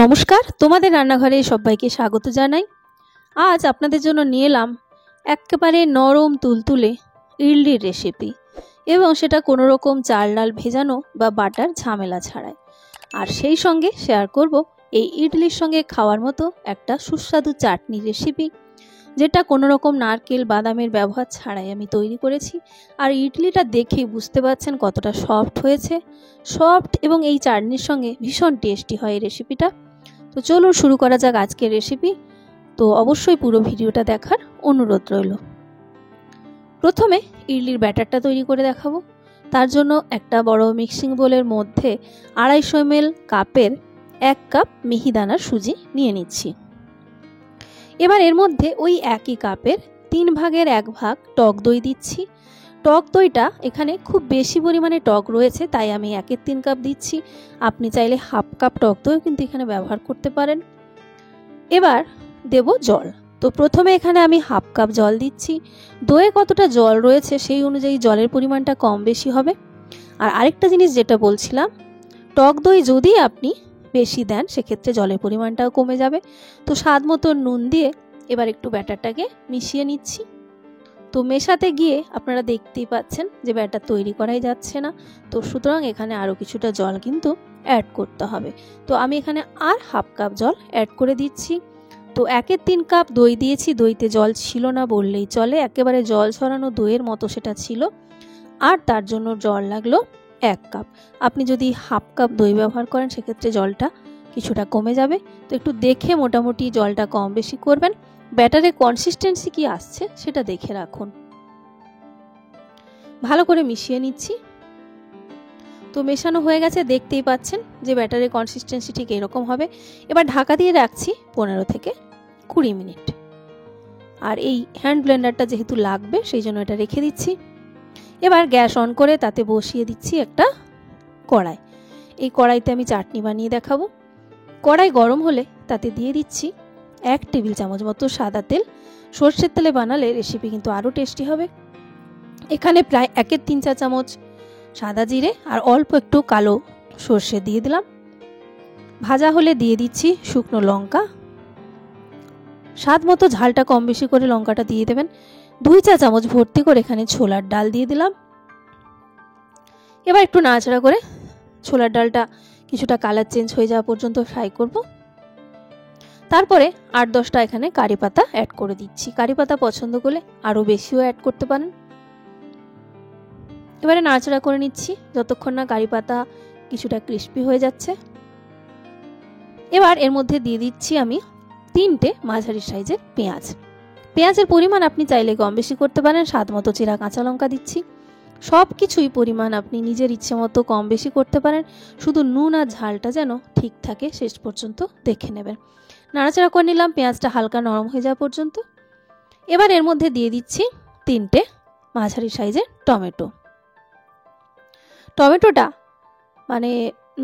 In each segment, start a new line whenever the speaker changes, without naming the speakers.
নমস্কার, তোমাদের রান্নাঘরে সবাইকে স্বাগত জানাই। আজ আপনাদের জন্য নিয়ে এলাম একেবারে নরম তুলতুলে ইডলির রেসিপি, এবং সেটা কোনো রকম চাল ডাল ভেজানো বা বাটার ঝামেলা ছাড়াই। আর সেই সঙ্গে শেয়ার করব এই ইডলির সঙ্গে খাওয়ার মতো একটা সুস্বাদু চাটনির রেসিপি, যেটা কোনো রকম নারকেল বাদামের ব্যবহার ছাড়াই আমি তৈরি করেছি। আর ইডলিটা দেখেই বুঝতে পারছেন কতটা সফট হয়েছে, সফট, এবং এই চাটনির সঙ্গে ভীষণ টেস্টি হয় এই রেসিপিটা। তো চলুন শুরু করা যাক আজকের রেসিপি। তো অবশ্যই পুরো ভিডিওটা দেখার অনুরোধ রইল। প্রথমে ইডলির ব্যাটারটা তৈরি করে দেখাবো। তার জন্য একটা বড় মিক্সিং বোলের মধ্যে 250 ml কাপের 1 কাপ মিহিদানার সুজি নিয়ে নিচ্ছি। এবার এর মধ্যে ওই একই কাপের 3 ভাগের 1 ভাগ টক দই দিচ্ছি। টক দইটা এখানে খুব বেশি পরিমাণে টক রয়েছে, তাই আমি 1/3 কাপ দিচ্ছি। আপনি চাইলে হাফ কাপ টক দইও কিন্তু এখানে ব্যবহার করতে পারেন। এবার দেব জল। তো প্রথমে এখানে আমি হাফ কাপ জল দিচ্ছি। দইয়ে কতটা জল রয়েছে সেই অনুযায়ী জলের পরিমাণটা কম বেশি হবে। আর আরেকটা জিনিস যেটা বলছিলাম, টক দই যদি আপনি বেশি দেন সেক্ষেত্রে জলের পরিমাণটাও কমে যাবে। তো স্বাদ মতো নুন দিয়ে এবার একটু ব্যাটারটাকে মিশিয়ে নিচ্ছি। তো মেশাতে গিয়ে আপনারা দেখতেই পাচ্ছেন যে ব্যাটার তৈরি করাই যাচ্ছে না। তো সুতরাং এখানে আরও কিছুটা জল কিন্তু অ্যাড করতে হবে। তো আমি এখানে আর হাফ কাপ জল অ্যাড করে দিচ্ছি। তো 1/3 কাপ দই দিয়েছি, দইতে জল ছিল না বললেই চলে, একেবারে জল ছড়ানো দইয়ের মতো সেটা ছিল। আর তার জন্য জল লাগলো 1 কাপ। আপনি যদি হাফ কাপ দই ব্যবহার করেন সেক্ষেত্রে জলটা কিছুটা কমে যাবে। তো একটু দেখে মোটামুটি জলটা কম বেশি করবেন। ব্যাটারের কনসিস্টেন্সি কি আসছে সেটা দেখে রাখুন। ভালো করে মিশিয়ে নিচ্ছি। তো মেশানো হয়ে গেছে, দেখতেই পাচ্ছেন যে ব্যাটারের কনসিস্টেন্সি ঠিক এরকম হবে। এবার ঢাকা দিয়ে রাখছি 15 থেকে 20 মিনিট। আর এই হ্যান্ড ব্লেন্ডারটা যেহেতু লাগবে সেই জন্য এটা রেখে দিচ্ছি। এবার গ্যাস অন করে তাতে বসিয়ে দিচ্ছি একটা কড়াই। এই কড়াইতে আমি চাটনি বানিয়ে দেখাবো। কড়াই গরম হলে তাতে দিয়ে দিচ্ছি 1 টেবিল চামচ মতো সাদা তেল। সর্ষের তেলে বানালে রেসিপি কিন্তু আরও টেস্টি হবে। এখানে প্রায় 1/3 চা চামচ সাদা জিরে আর অল্প একটু কালো সর্ষে দিয়ে দিলাম। ভাজা হলে দিয়ে দিচ্ছি শুকনো লঙ্কা। স্বাদ মতো ঝালটা কম বেশি করে লঙ্কাটা দিয়ে দেবেন। 2 চা চামচ ভর্তি করে এখানে ছোলার ডাল দিয়ে দিলাম। এবার একটু নাড়াচাড়া করে ছোলার ডালটা কিছুটা কালার চেঞ্জ হয়ে যাওয়া পর্যন্ত ফ্রাই করব। তারপরে 8-10টা এখানে কারি পাতা অ্যাড করে দিচ্ছি। কারি পাতা পছন্দ করলে আরও বেশিও অ্যাড করতে পারেন। এবারে নাড়াচাড়া করে নিচ্ছি যতক্ষণ না কারি পাতা কিছুটা ক্রিস্পি হয়ে যাচ্ছে। এবার এর মধ্যে দিয়ে দিচ্ছি আমি 3টে মাঝারি সাইজের পেঁয়াজ। পেঁয়াজের পরিমাণ আপনি চাইলে কম বেশি করতে পারেন। স্বাদ মতো চেরা কাঁচা লঙ্কা দিচ্ছি। সব কিছুই পরিমাণ আপনি নিজের ইচ্ছে মতো কম বেশি করতে পারেন, শুধু নুন আর ঝালটা যেন ঠিক থাকে শেষ পর্যন্ত দেখে নেবেন। নাড়াচাড়া করে নিলাম পেঁয়াজটা হালকা নরম হয়ে যাওয়া পর্যন্ত। এবার এর মধ্যে দিয়ে দিচ্ছি 3টে মাঝারি সাইজের টমেটো। টমেটোটা মানে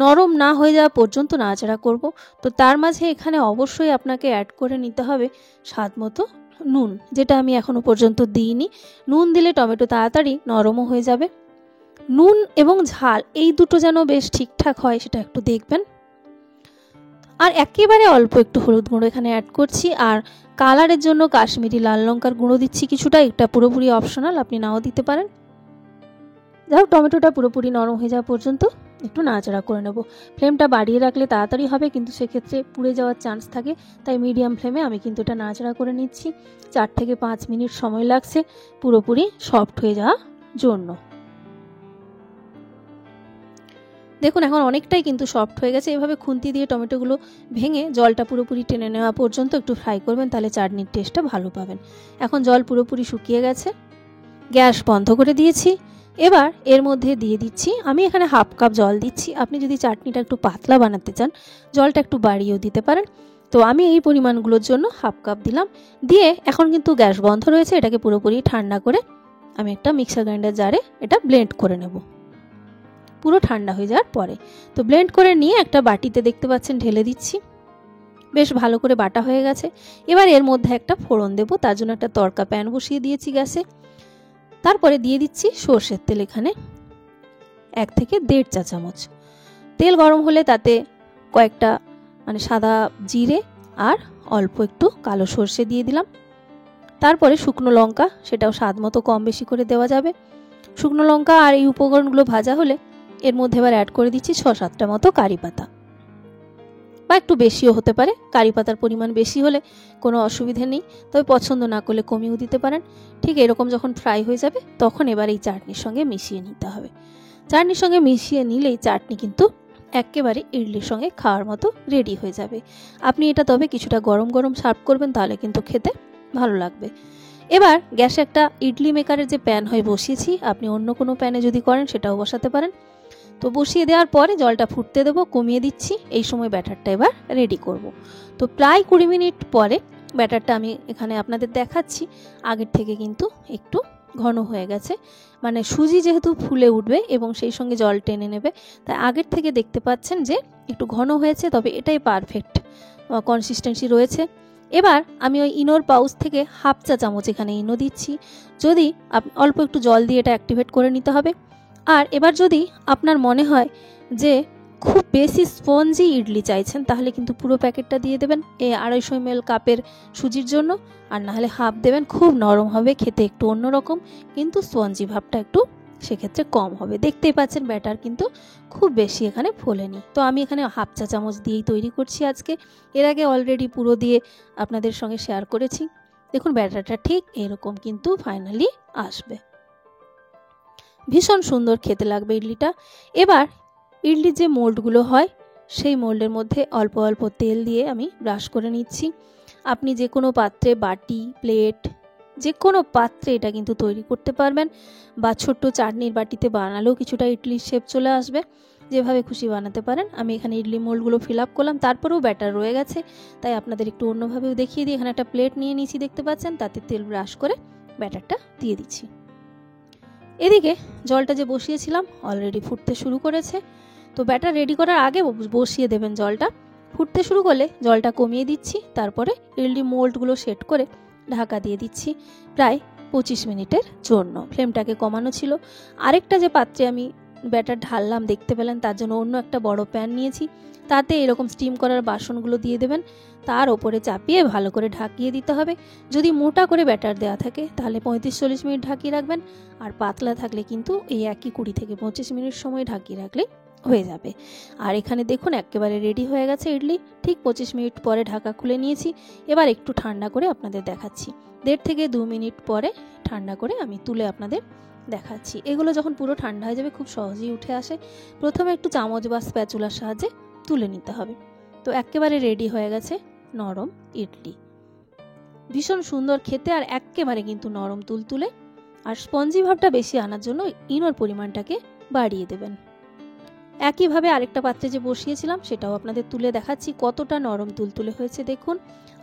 নরম না হয়ে যাওয়া পর্যন্ত নাড়াচাড়া করব। তো তার মাঝে এখানে অবশ্যই আপনাকে অ্যাড করে নিতে হবে স্বাদ মতো নুন, যেটা আমি এখনো পর্যন্ত দিইনি। নুন দিলে টমেটো তাড়াতাড়ি নরমও হয়ে যাবে। নুন এবং ঝাল এই দুটো যেন বেশ ঠিকঠাক হয় সেটা একটু দেখবেন। আর একেবারে অল্প একটু হলুদ গুঁড়ো এখানে অ্যাড করছি। আর কালারের জন্য কাশ্মীরি লাল লঙ্কার গুঁড়ো দিচ্ছি কিছুটা। এটা পুরোপুরি অপশনাল, আপনি নাও দিতে পারেন। যাই হোক, টমেটোটা পুরোপুরি নরম হয়ে যাওয়া পর্যন্ত একটু নাড়াচাড়া করে নেব। ফ্লেমটা বাড়িয়ে রাখলে তাড়াতাড়ি হবে, কিন্তু সেক্ষেত্রে পুড়ে যাওয়ার চান্স থাকে, তাই মিডিয়াম ফ্লেমে আমি কিন্তু এটা নাড়াচাড়া করে নিচ্ছি। 4 থেকে 5 মিনিট সময় লাগছে পুরোপুরি সফট হয়ে যাওয়ার জন্য। দেখুন এখন অনেকটাই কিন্তু সফট হয়ে গেছে। এভাবে খুন্তি দিয়ে টমেটোগুলো ভেঙে জলটা পুরোপুরি টেনে নেওয়া পর্যন্ত একটু ফ্রাই করবেন, তাহলে চাটনির টেস্টটা ভালো পাবেন। এখন জল পুরোপুরি শুকিয়ে গেছে, গ্যাস বন্ধ করে দিয়েছি। এবার এর মধ্যে দিয়ে দিচ্ছি, আমি এখানে হাফ কাপ জল দিচ্ছি। আপনি যদি চাটনিটা একটু পাতলা বানাতে চান জলটা একটু বাড়িয়েও দিতে পারেন। তো আমি এই পরিমাণগুলোর জন্য হাফ কাপ দিলাম। দিয়ে এখন কিন্তু গ্যাস বন্ধ রয়েছে, এটাকে পুরোপুরি ঠান্ডা করে আমি একটা মিক্সার গ্রাইন্ডার জারে এটা ব্লেন্ড করে নেব পুরো ঠান্ডা হয়ে যাওয়ার পরে। তো ব্লেন্ড করে নিয়ে একটা বাটিতে দেখতে পাচ্ছেন ঢেলে দিচ্ছি। বেশ ভালো করে বাটা হয়ে গেছে। এবার এর মধ্যে একটা ফোড়ন দেব। তার জন্য একটা তড়কা প্যান বসিয়ে দিয়েছি গ্যাসে। তারপরে দিয়ে দিচ্ছি সর্ষের তেল, এখানে 1 থেকে 1.5 চা চামচ। তেল গরম হলে তাতে কয়েকটা মানে সাদা জিরে আর অল্প একটু কালো সর্ষে দিয়ে দিলাম। তারপরে শুকনো লঙ্কা, সেটাও স্বাদ মতো কম বেশি করে দেওয়া যাবে। শুকনো লঙ্কা আর এই উপকরণগুলো ভাজা হলে এর মধ্যে এবার অ্যাড করে দিচ্ছি 6-7টা মতো কারি পাতা, বা একটু বেশিও হতে পারে। কারি পাতার পরিমাণ বেশি হলে কোনো অসুবিধে নেই, তবে পছন্দ না করলে কমিয়েও দিতে পারেন। ঠিক এরকম যখন ফ্রাই হয়ে যাবে তখন এবার এই চাটনির সঙ্গে মিশিয়ে নিতে হবে। চাটনির সঙ্গে মিশিয়ে নিলেই চাটনি কিন্তু একেবারে ইডলির সঙ্গে খাওয়ার মতো রেডি হয়ে যাবে। আপনি এটা তবে কিছুটা গরম গরম সার্ভ করবেন, তাহলে কিন্তু খেতে ভালো লাগবে। এবার গ্যাসে একটা ইডলি মেকারের যে প্যান হয় বসিয়েছি, আপনি অন্য কোনো প্যানে যদি করেন সেটাও বসাতে পারেন। তো বসিয়ে দেওয়ার পরে জলটা ফুটতে দেবো, কমিয়ে দিচ্ছি। এই সময় ব্যাটারটা এবার রেডি করব। তো প্রায় 20 মিনিট পরে ব্যাটারটা আমি এখানে আপনাদের দেখাচ্ছি, আগের থেকে কিন্তু একটু ঘন হয়ে গেছে। মানে সুজি যেহেতু ফুলে উঠবে এবং সেই সঙ্গে জল টেনে নেবে, তাই আগের থেকে দেখতে পাচ্ছেন যে একটু ঘন হয়েছে, তবে এটাই পারফেক্ট কনসিস্টেন্সি রয়েছে। এবার আমি ওই ইনোর পাউচ থেকে 1/2 চা চামচ এখানে ইনো দিচ্ছি। যদি অল্প একটু জল দিয়ে এটা অ্যাক্টিভেট করে নিতে হবে। আর এবার যদি আপনার মনে হয় যে খুব বেশি স্পঞ্জি ইডলি চাইছেন, তাহলে কিন্তু পুরো প্যাকেটটা দিয়ে দেবেন এই 250 ml কাপের সুজির জন্য, আর নাহলে হাফ দেবেন। খুব নরম হবে, খেতে একটু অন্যরকম, কিন্তু স্পঞ্জি ভাবটা একটু সেক্ষেত্রে কম হবে। দেখতেই পাচ্ছেন ব্যাটার কিন্তু খুব বেশি এখানে ফোলেনি। তো আমি এখানে 1/2 চা চামচ দিয়েই তৈরি করছি আজকে। এর আগে অলরেডি পুরো দিয়ে আপনাদের সঙ্গে শেয়ার করেছি। দেখুন ব্যাটারটা ঠিক এরকম কিন্তু ফাইনালি আসবে। ভীষণ সুন্দর খেতে লাগবে ইডলিটা। এবার ইডলির যে মোল্ডগুলো হয় সেই মোল্ডের মধ্যে অল্প অল্প তেল দিয়ে আমি ব্রাশ করে নিচ্ছি। আপনি যে কোনো পাত্রে, বাটি, প্লেট, যে কোনো পাত্রে এটা কিন্তু তৈরি করতে পারবেন, বা ছোট্ট চাটনির বাটিতে বানালেও কিছুটা ইডলির শেপ চলে আসবে। যেভাবে খুশি বানাতে পারেন। আমি এখানে ইডলি মোল্ডগুলো ফিল আপ করলাম, তারপরেও ব্যাটার রয়ে গেছে, তাই আপনাদের একটু অন্যভাবেও দেখিয়ে দিই। এখানে একটা প্লেট নিয়ে নিয়েছি, দেখতে পাচ্ছেন, তাতে তেল ব্রাশ করে ব্যাটারটা দিয়ে দিচ্ছি। এদিকে জলটা যে বসিয়েছিলাম অলরেডি ফুটতে শুরু করেছে। তো ব্যাটার রেডি করার আগে বসিয়ে দেবেন জলটা। ফুটতে শুরু করলে জলটা কমিয়ে দিচ্ছি, তারপরে ইডলি মোল্ডগুলো সেট করে ঢাকা দিয়ে দিচ্ছি প্রায় 25 মিনিটের জন্য। ফ্লেমটাকে কমানো ছিল। আরেকটা যে পাত্রে আমি ব্যাটার ঢাললাম দেখতে পেলেন, তার জন্য অন্য একটা বড় প্যান নিয়েছি। তাতে এরকম স্টিম করার বাসনগুলো দিয়ে দেবেন, তার ওপরে চাপিয়ে ভালো করে ঢাকিয়ে দিতে হবে। যদি মোটা করে ব্যাটার দেওয়া থাকে তাহলে 35-40 মিনিট ঢাকিয়ে রাখবেন, আর পাতলা থাকলে কিন্তু এই একই 20 থেকে 25 মিনিট সময় ঢাকিয়ে রাখলে হয়ে যাবে। আর এখানে দেখুন একেবারে রেডি হয়ে গেছে ইডলি। ঠিক 25 মিনিট পরে ঢাকা খুলে নিয়েছি। এবার একটু ঠান্ডা করে আপনাদের দেখাচ্ছি। 1.5 থেকে 2 মিনিট পরে ঠান্ডা করে আমি তুলে আপনাদের দেখাচ্ছি। এগুলো যখন পুরো ঠান্ডা হয়ে যাবে খুব সহজেই উঠে আসে। প্রথমে একটু চামচ বা স্প্যাচুলার সাহায্যে তুলে নিতে হবে। তো একেবারে রেডি হয়ে গেছে নরম ইডলি। ভীষণ সুন্দর খেতে, আর একেবারে কিন্তু নরম তুলতুলে। আর স্পঞ্জি ভাবটা বেশি আনার জন্য ইনোর পরিমাণটাকে বাড়িয়ে দেবেন। একইভাবে আরেকটা পাত্রে যে বসিয়েছিলাম সেটাও আপনাদের তুলে দেখাচ্ছি কতটা নরম তুলতুলে হয়েছে দেখুন।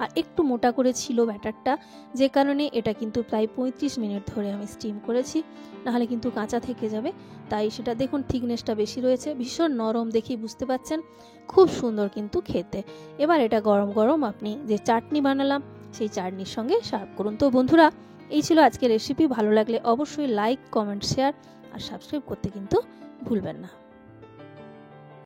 আর একটু মোটা করে ছিল ব্যাটারটা, যে কারণে এটা কিন্তু প্রায় 35 মিনিট ধরে আমি স্টিম করেছি, নাহলে কিন্তু কাঁচা থেকে যাবে। তাই সেটা দেখুন থিকনেসটা বেশি রয়েছে, ভীষণ নরম, দেখেই বুঝতে পাচ্ছেন। খুব সুন্দর কিন্তু খেতে। এবার এটা গরম গরম আপনি যে চাটনি বানালাম সেই চাটনির সঙ্গে সার্ভ করুন। তো বন্ধুরা, এই ছিল আজকের রেসিপি। ভালো লাগলে অবশ্যই লাইক, কমেন্ট, শেয়ার আর সাবস্ক্রাইব করতে কিন্তু ভুলবেন না।